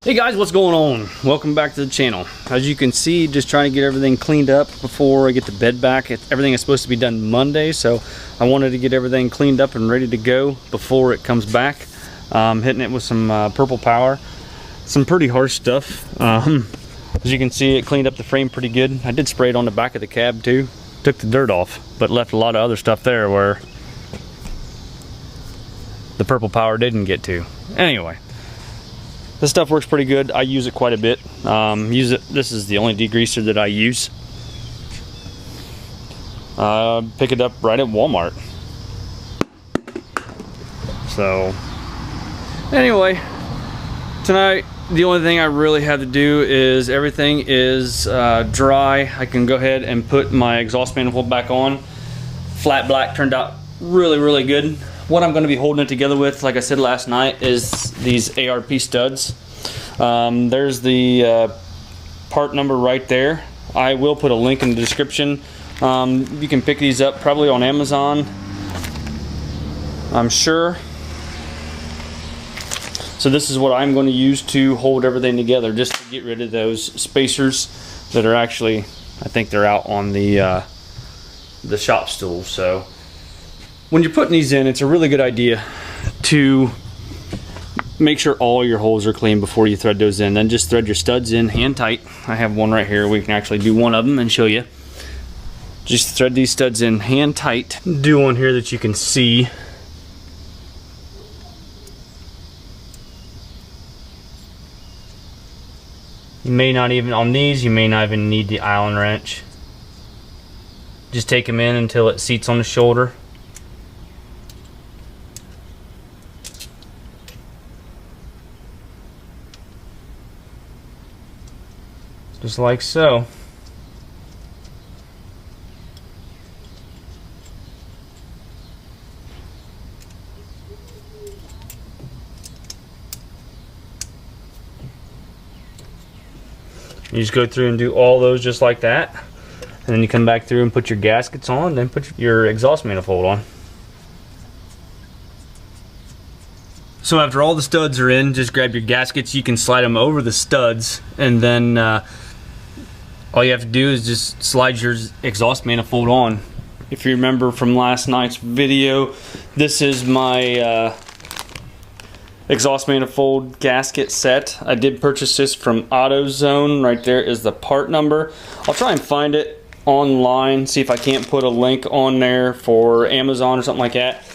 Hey guys, what's going on? Welcome back to the channel. As you can see, just trying to get everything cleaned up before I get the bed back. Everything is supposed to be done Monday, so I wanted to get everything cleaned up and ready to go before it comes back. Hitting it with some purple power, some pretty harsh stuff. As you can see, it cleaned up the frame pretty good. I did spray it on the back of the cab too. Took the dirt off, but left a lot of other stuff there where the purple power didn't get to. Anyway. This stuff works pretty good. I use it quite a bit. This is the only degreaser that I use. Pick it up right at Walmart. So, anyway, tonight the only thing I really have to do is everything is dry. I can go ahead and put my exhaust manifold back on. Flat black turned out really good. What I'm going to be holding it together with, like I said last night, is these ARP studs. There's the part number right there. I will put a link in the description. You can pick these up probably on Amazon, I'm sure. So this is what I'm going to use to hold everything together, just to get rid of those spacers that are actually, I think they're out on the shop stool. So when you're putting these in, it's a really good idea to make sure all your holes are clean before you thread those in. Then just thread your studs in hand tight. I have one right here. We can actually do one of them and show you. Just thread these studs in hand tight. Do one here that you can see. You may not even, on these, you may not even need the Allen wrench. Just take them in until it seats on the shoulder. Just like so. You just go through and do all those just like that. And then you come back through and put your gaskets on, then put your exhaust manifold on. So after all the studs are in, just grab your gaskets. You can slide them over the studs, and then all you have to do is just slide your exhaust manifold on. If you remember from last night's video, this is my exhaust manifold gasket set. I did purchase this from AutoZone. Right there is the part number. I'll try and find it online, see if I can't put a link on there for Amazon or something like that.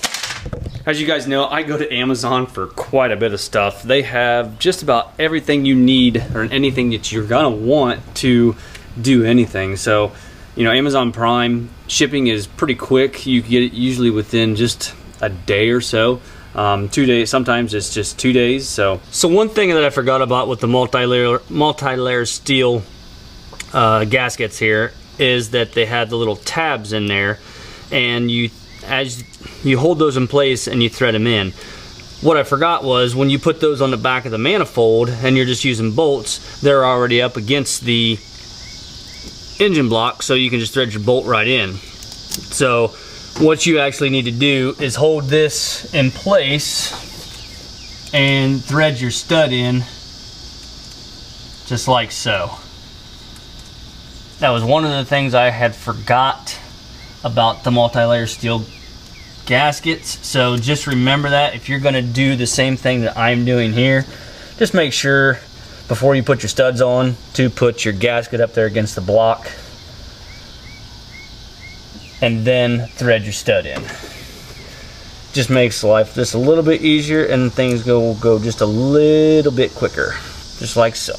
As you guys know, I go to Amazon for quite a bit of stuff. They have just about everything you need, or anything that you're gonna want to do anything. So, you know, Amazon Prime shipping is pretty quick. You get it usually within just a day or so. 2 days, sometimes it's just 2 days. So one thing that I forgot about with the multi-layer steel gaskets here is that they had the little tabs in there, and as you hold those in place and you thread them in. What I forgot was when you put those on the back of the manifold and you're just using bolts, they're already up against the engine block, so you can just thread your bolt right in. So what you actually need to do is hold this in place and thread your stud in just like so. That was one of the things I had forgot about the multi-layer steel gaskets. So just remember that if you're going to do the same thing that I'm doing here, just make sure before you put your studs on to put your gasket up there against the block, and then thread your stud in. Just makes life just a little bit easier, and things will go just a little bit quicker, just like so.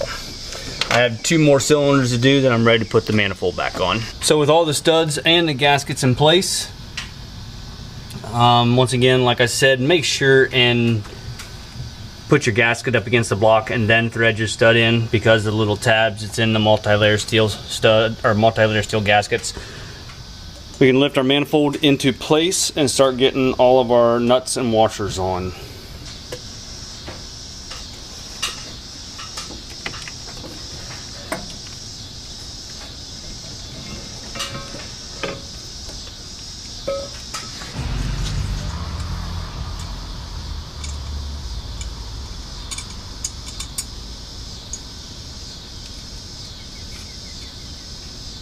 I have 2 more cylinders to do, then I'm ready to put the manifold back on. So with all the studs and the gaskets in place, once again, like I said, make sure and put your gasket up against the block and then thread your stud in, because of the little tabs it's in the multi-layer steel stud, or multi-layer steel gaskets. We can lift our manifold into place and start getting all of our nuts and washers on.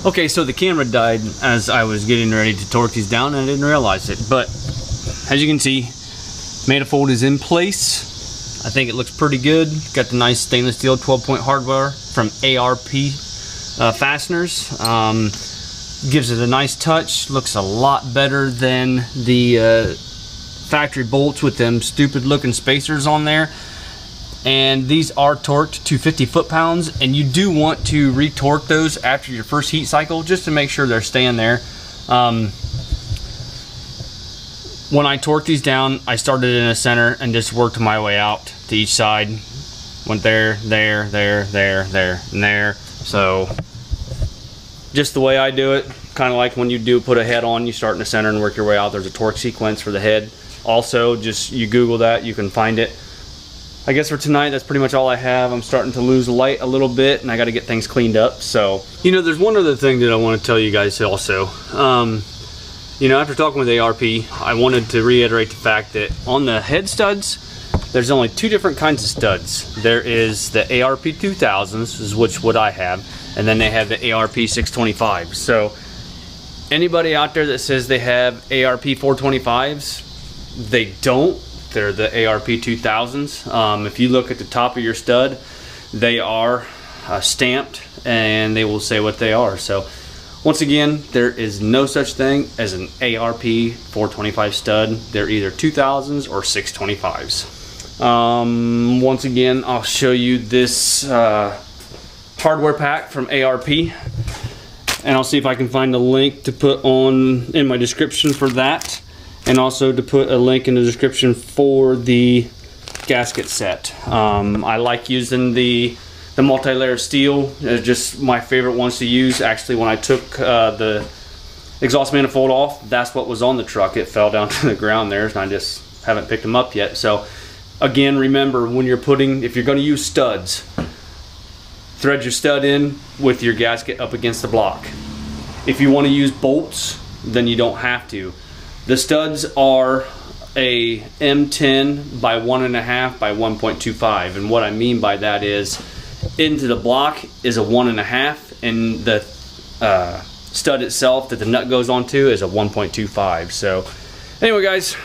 Okay, so the camera died as I was getting ready to torque these down and I didn't realize it. But as you can see, manifold is in place. I think it looks pretty good. Got the nice stainless steel 12-point hardware from ARP fasteners. Gives it a nice touch. Looks a lot better than the factory bolts with them stupid looking spacers on there. And these are torqued to 50 foot-pounds, and you do want to retorque those after your first heat cycle just to make sure they're staying there. When I torqued these down, I started in a center and just worked my way out to each side. Went there, there, there, there, there, and there. So just the way I do it, kind of like when you do put a head on, you start in the center and work your way out. There's a torque sequence for the head. Also, just you Google that, you can find it. I guess for tonight, that's pretty much all I have. I'm starting to lose light a little bit, and I got to get things cleaned up. So, you know, there's one other thing that I want to tell you guys also. You know, after talking with ARP, I wanted to reiterate the fact that on the head studs, there's only two different kinds of studs. There is the ARP 2000s, is what I have, and then they have the ARP 625s. So, anybody out there that says they have ARP 425s, they don't. They're the ARP 2000s. If you look at the top of your stud, they are stamped and they will say what they are. So once again, there is no such thing as an ARP 425 stud. They're either 2000s or 625s. Once again, I'll show you this hardware pack from ARP, and I'll see if I can find a link to put on in my description for that. And also to put a link in the description for the gasket set. I like using the multi-layer steel. It's just my favorite ones to use. Actually, when I took the exhaust manifold off, that's what was on the truck. It fell down to the ground there, and I just haven't picked them up yet. So again, remember, when you're if you're going to use studs, thread your stud in with your gasket up against the block. If you want to use bolts, then you don't have to. The studs are a M10 by 1.5 by 1.25, and what I mean by that is into the block is a 1.5, and the stud itself that the nut goes onto is a 1.25. So anyway, guys,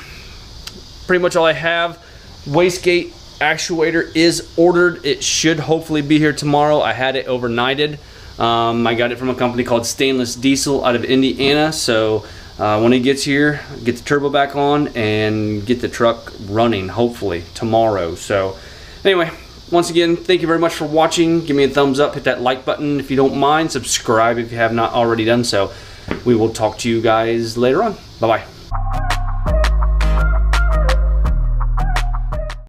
pretty much all I have. Wastegate actuator is ordered. It should hopefully be here tomorrow. I had it overnighted. I got it from a company called Stainless Diesel out of Indiana. So when it gets here, get the turbo back on and get the truck running hopefully tomorrow. So anyway, once again, thank you very much for watching. Give me a thumbs up, hit that like button if you don't mind, subscribe if you have not already done so. We will talk to you guys later on. Bye bye.